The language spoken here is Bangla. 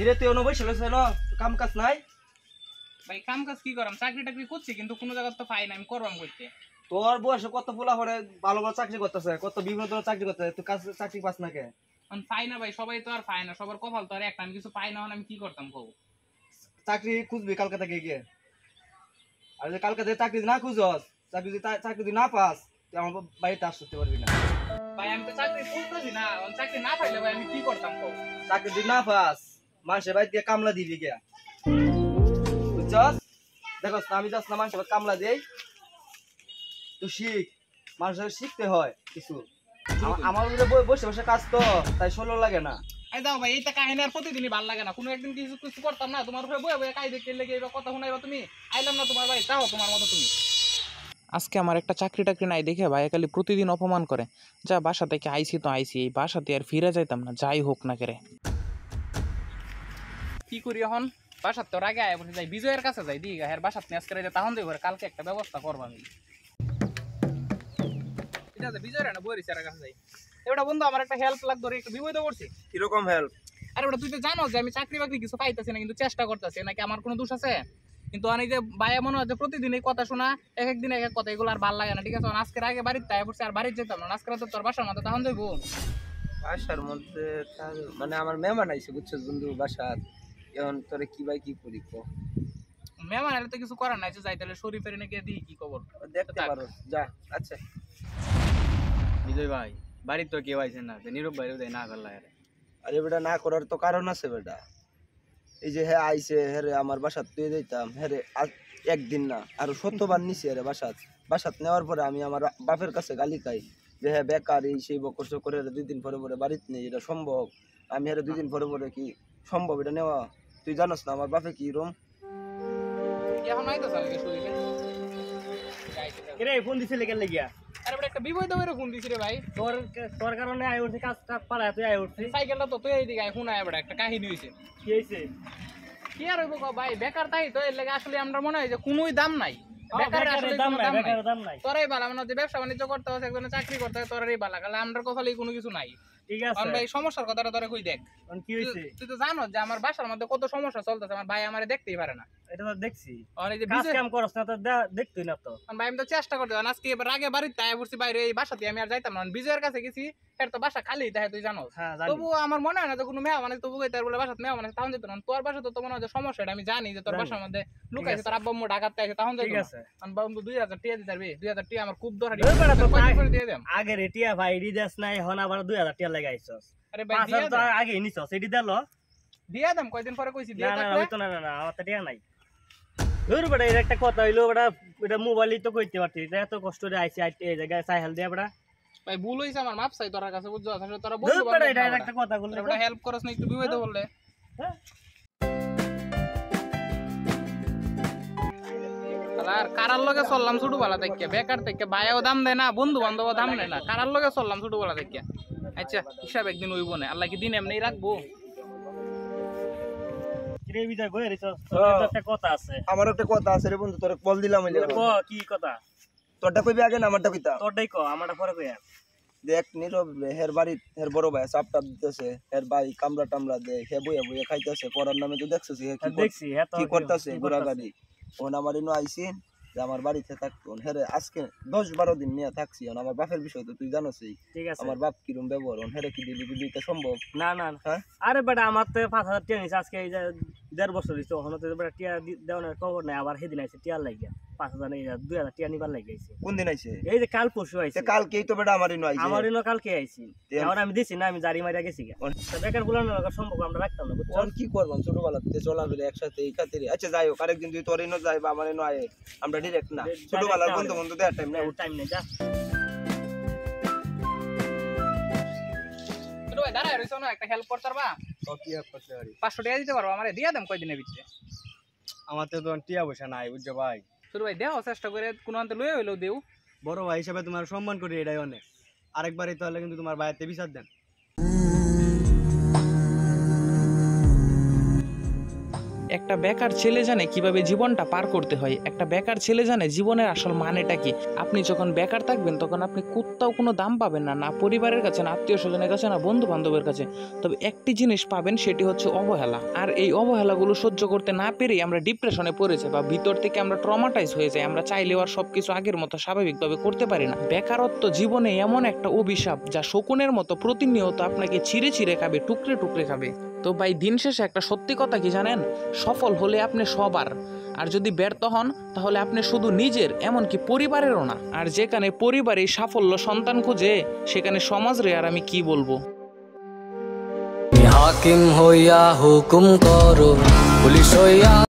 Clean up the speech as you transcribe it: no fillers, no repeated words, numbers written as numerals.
কিরে তুই অনু বসে রয়েছে না, কাম কাজ নাই? ভাই কাম কাজ কি করাম, চাকরি টাকরি করছি কিন্তু কোনো জায়গা তো পাই না, আমি করবাম করতে। তোর বয়সে কত পোলা হরে ভালো ভালো চাকরি করতেছে, কত বিভিন্ন ধরনের চাকরি করতেছে, তুই কাজ চাকরি পাস না কে? পাই না ভাই, সবাই তো আর পায় না, সবার কপাল তো আর একটা, আমি কিছু পাই না হলে আমি কি করতাম কও? চাকরি খুঁজবি কালকে থেকে গিয়ে। আর যদি কালকে থেকে চাকরি না খুঁজস, চাকরি যদি না পাস, তুই আমার বাড়িতে আসতে পারবি না। ভাই আমি তো চাকরি খুঁজতেছি না, চাকরি না পাইলে ভাই আমি কি করতাম কও? চাকরি যদি না পাস, মানুষের বাড়িতে গিয়ে কামলা দিবি গিয়া, বুঝছস? দেখস না আমি যাস না মানুষের বাড়িতে কামলা দেই, তুই শিখ, মানুষের শিখতে হয় কিছু। আমার উপরে বসে বসে কাজ তো তাই ষোলো লাগে না। এই দাও ভাই, এইটা কাহিনী আর প্রতিদিনই ভালো লাগে না, কোনো একদিন কিছু কিছু করতাম না, তোমার উপরে বয়ে বয়ে কাজ দেখতে লেগে এবার কথা শোনাইবা তুমি, আইলাম না তোমার বাড়ি, তাও তোমার মতো তুমি। আজকে আমার একটা চাকরি টাকরি নাই দেখে ভাই খালি প্রতিদিন অপমান করে। যা বাসা থেকে আইসি তো আইসি, এই বাসাতে আর ফিরে যাইতাম না, যাই হোক না করে। কি করি এখন? বাসার তো আগে আয় বসে যাই, বিজয়ের কাছে যাই দিই এর বাসাত নিয়ে আজকে তখন দেবো, কালকে একটা ব্যবস্থা করবো আমি। ঠিক আছে, বিজয়ের না বই রিসার কাছে যাই। এবার বন্ধু আমার একটা হেল্প লাগতো, একটু বিপদ করছি। কিরকম হেল্প? আরে ওটা তুই তো জানো যে আমি চাকরি বাকরি কিছু পাইতেছি না, কিন্তু চেষ্টা করতেছি, নাকি আমার কোনো দোষ আছে? কিন্তু অনেক যে বাইরে মনে হয় যে প্রতিদিন এই কথা শোনা, এক একদিন এক এক কথা, এগুলো আর ভালো লাগে না। ঠিক আছে, আজকের আগে বাড়িতে তাই পড়ছে, আর বাড়িতে যেতাম না, আজকে তো তোর বাসার মধ্যে তখন যাইবো। বাসার মধ্যে মানে আমার মেহমান আইছে বুঝছো বন্ধু বাসার, এখন তোরে কি ভাই কি করি কো? মেহমান এলে তো কিছু করার নাই, যাই তাহলে শরীফের নাকি দিই কি খবর দেখতে পারো যা। আচ্ছা বিজয় ভাই, বাড়ির তো কেউ আইছে না, নীরব ভাইও দেয় না করলা। আরে বেটা না করার তো কারণ আছে বেটা। এই যে হ্যাঁ আইছে হ্যাঁ রে আমার বাসাত তুই দিতাম হ্যাঁ রে, একদিন না আরো 100বার নিছি রে বাসাত নেওয়ার পরে আমি আমার বাপের কাছে গালি খাই যে হ্যাঁ বেকার এই সেই বকর করে 2 দিন পরে পরে বাড়িতে নেই, এটা সম্ভব? আমি হ্যাঁ 2 দিন পরে পরে কি সম্ভব এটা নেওয়া? তুই জানোস না আমার বাপে কি রুম। এখন নাই তো শরীফে কিরে ফোন দিছিলে কেন লাগিয়া? আরে বেটা একটা বিপদ হয়ে ফোন দিছি রে ভাই। তোর কারণে আই উঠছি, কাজ কাজ পালায় তুই আই উঠছিস। সাইকেলটা তো তুই এইদিকে ফোন আয় বেটা, একটা কাহিনী হয়েছে। কি হয়েছে? কি আর হইব ভাই, বেকার তাই তো, এর লেগে আসলে আমরা মনে হয় যে কোনোই দাম নাই, বেকারের আসলে দাম কোনো নাই, দাম নাই। বেকারের দাম নাই। তোরাই বালা, মানে যে ব্যবসা বাণিজ্য করতে হবে, একজনের চাকরি করতে হয়, তোরাই বালা, কালে আমরা কপালেই কোনো কিছু নাই। ঠিক আছে, কারণ ভাই সমস্যার কথাটা তোরা কই দেখ। কি হয়েছে? তুই তো জানো যে আমার বাসার মধ্যে কত সমস্যা চলতেছে, আমার ভাই আমারে দেখতেই পারে না। এটা তো দেখছি, আর এই যে কাজ কাম করছ না তো দেখতুই না তো। ভাই আমি তো চেষ্টা করতে আজকে এবার আগে বাড়িতে আয় পড়ছি, বাইরে এই বাসাতে আমি আর যাইতাম না, বিজয়ের কাছে গেছি, এর তো বাসা খালি দেখে তুই জানো। হ্যাঁ জানি। তবু আমার মনে হয় না যে কোনো মেয়া মানে তবু তার বলে বাসাতে মেয়া মানে তখন যেত না। তোর বাসা তো মনে হয় যে সমস্যা, এটা আমি জানি যে তোর বাসার মধ্যে লুকাইছে, তোর আব্বা আম্মু ঢাকাতে আছে, তখন যাইতো। ঠিক আছে, আমি বন্ধু 2000 টাকা দিতে পারবি? 2000 টাকা আমার খুব দরকার, ওই বেটা তো দিয়ে দেন। আগে রেটিয়া ভাই রিদাস নাই, এখন আবার 2000 টাকা লাগাইছস। আরে ভাই 5000 তো আগে নিছস, এডি দেলো দিয়ে দেন, কয়দিন পরে কইছি দিয়ে না না থাকলে। হইতো না, না না আমার তো টাকা নাই। ধুর বেটা, এর একটা কথা হইলো বেটা, এটা মোবাইলই তো কইতে পারতিস, এত কষ্ট করে আইছি এই জায়গায় সাইকেল দিয়া বেটা। ভাই ভুল হইছে আমার, মাপ চাই তোর কাছে, বুঝছো? আসলে তোরা ধুর বন্ধু বেটা, বান্ধব এটা না, একটা কথা বললে বেটা হেল্প করছ না একটু বিপদে বললে। হ্যাঁ? আর কারার লগে চললাম ছোটবেলা থেকে, বেকার থেকে, ভাইও দাম দেয় না, বন্ধু বান্ধব দাম দেয় না, কারার লগে চললাম ছোটবেলা থেকে। আচ্ছা হিসাব একদিন হইব না, আল্লাহ কি দিন এমনি রাখবো? কিরে বিজয় বই রিছস, একটা কথা আছে। আমার একটা কথা আছে রে বন্ধু, তোরে কল দিলাম হইলে। ক কি কথা? তোরটা কইবি আগে না আমারটা কইতা? তোরটাই ক, আমারটা পরে কইয়া। দেখ নীরব হের বাড়ি হের বড় ভাই চাপটাপ দিতেছে, হের ভাই কামড়া টামড়া দে, হে বইয়া বইয়া খাইতেছে, পড়ার নামে তো দেখছিস দেখছি হ্যাঁ, তো কি করতেছে ঘোরাঘুরি। ওন আমার ইনো আইসি যে আমার বাড়িতে থাকতো, হেরে আজকে 10-12 দিন নিয়ে থাকছি। আমার বাপের বিষয় তো তুই জানোসই, ঠিক আছে। আমার বাপ কিরম ব্যবহার, হেরে কি দিতে সম্ভব? না না হ্যাঁ? আরে বেটা আমার তো 5000 টাকা নিছে আজকে, এই যে 1.5 বছর হইছে, ওখানে তো বেটা টিয়া দেওয়ার খবর নাই, আবার সেদিন আইছে টিয়ার লাগিয়া 5000 এই 2000 টাকা নিবার লাগিয়েছে। কোন দিন আইছে? এই যে কাল পরশু আইছে। কালকেই তো বেটা আমার ইনো আইছে। আমার ইনো কালকে আইছি, এখন আমি দিছি না, আমি জারি মারিয়া গেছি গা। বেকার গুলানোর সম্পর্ক আমরা রাখতাম না, বুঝছো? কোন কি করব ছোটবেলা থেকে চলাফেরা একসাথে এই খাতিরে। আচ্ছা যাই হোক, আরেকদিন তুই তোর ইনো যাই বা আমার ইনো আয়, আমরা ডিরেক্ট না ছোটবেলার বন্ধু বন্ধু দেওয়ার টাইম নাই। টাইম নেই, যা। ছোট ভাই দাঁড়ায় রইছো না, একটা হেল্প করতে পারবা? তো কি আর করতে পারি? 500 টাকা দিতে পারবো আমারে? দিয়ে দেন কয়দিনের ভিতরে। আমার তো টিয়া পয়সা নাই বুঝছো ভাই। ছোট ভাই দেও, চেষ্টা করে কোনো আনতে লয়ে হইলেও দেও। বড় ভাই হিসাবে তোমার সম্মান করি, এটাই অনেক। আরেকবারই তাহলে কিন্তু তোমার বাইরে বিচার দেন। একটা একটা বেকার ছেলে জানে কিভাবে জীবনটা পার করতে হয়, একটা বেকার ছেলে জানে জীবনের আসল মানেটা কি। আপনি যখন বেকার থাকবেন তখন আপনি কোথাও কোনো দাম পাবেন না, না পরিবারের কাছে, না আত্মীয় স্বজনের কাছে, না বন্ধু বান্ধবের কাছে। তবে একটি জিনিস পাবেন, সেটি হচ্ছে অবহেলা। আর এই অবহেলাগুলো সহ্য করতে না পেরেই আমরা ডিপ্রেশনে পড়েছি বা ভিতর থেকে আমরা ট্রমাটাইজ হয়ে যাই। আমরা চাইলেও আর সবকিছু আগের মতো স্বাভাবিকভাবে করতে পারি না। বেকারত্ব জীবনে এমন একটা অভিশাপ যা শকুনের মতো প্রতিনিয়ত আপনাকে ছিঁড়ে ছিঁড়ে খাবে, টুকরে টুকরে খাবে। তো ভাই দিন শেষে একটা সত্যি কথা কি জানেন, সফল হলে আপনি সবার, আর যদি ব্যর্থ হন তাহলে আপনি শুধু নিজের, এমনকি পরিবারেরও না। আর যেখানে পরিবারে সাফল্য সন্তান খুঁজে, সেখানে সমাজ রে আর আমি কি বলবো। হাকিম হইয়া হুকুম করো, পুলিশ হইয়া